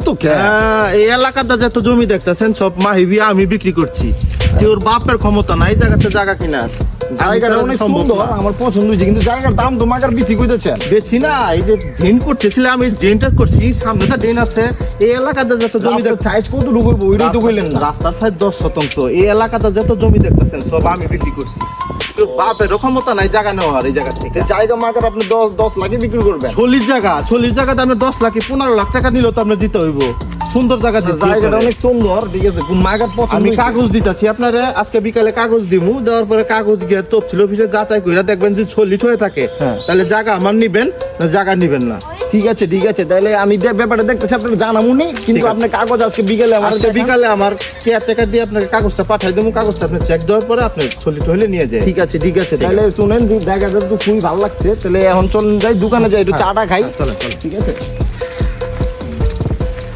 তো এই এলাকাতে যত জমি দেখতেছেন সব মাহিবি আমি বিক্রি করছি। তোর বাপের ক্ষমতা নাই জায়গাতে জায়গা কিনার। জায়গাটা অনেক সুন্দর, আমার পছন্দ হয়েছে, কিন্তু জায়গার দাম তো মাগার বেশি কইতেছেন। বেশি না, এই যে ড্রেন করতেছিলাম আমি ড্রেনটা করছি, সামনে তো ড্রেন আছে। এই এলাকাতে যত জমি সাইজ কত ঢুকবো ওইটাই তো কইলেন না। রাস্তার সাইড 10%। এই এলাকাতে যত জমি দেখতেছেন সব আমি বিক্রি করছি। তোর বাপের ক্ষমতা নাই জায়গা নেওয়ার এই জায়গা থেকে। জায়গা মাগার আপনি 10 লাখে বিক্রি করবেন। ছলির জায়গাতে আপনি 10 লাখ 15 লাখ টাকা নিলেও তো আপনার দিতে হইব। সুন্দর জায়গা দিচ্ছি, জায়গাটা অনেক সুন্দর, ঠিক আছে, মাগার পছন্দ। আমি কাগজ দিতেছি আপনারে, আজকে বিকালে কাগজ দিমু। দেওয়ার পরে কাগজ গিয়ে তফসিল অফিসে যাচাই কইরা দেখবেন যদি সলিড হয়ে থাকে তাহলে জায়গা আমার নিবেন না জায়গা নিবেন না। ঠিক আছে ঠিক আছে, তাহলে আমি ব্যাপারটা দেখতেছি, আপনাকে জানাবো নি, কিন্তু আপনার কাগজ আজকে বিকালে আমার কেয়ারটেকার দিয়ে আপনাকে কাগজটা পাঠাই দেবো। কাগজটা আপনি চেক দেওয়ার পরে আপনি সলিড হলে নিয়ে যায়। ঠিক আছে ঠিক আছে, তাহলে শুনেন, জায়গাটা তো খুবই ভালো লাগছে। তাহলে এখন চলুন যাই দোকানে যাই, একটু চাটা খাই। চলেন। ঠিক আছে।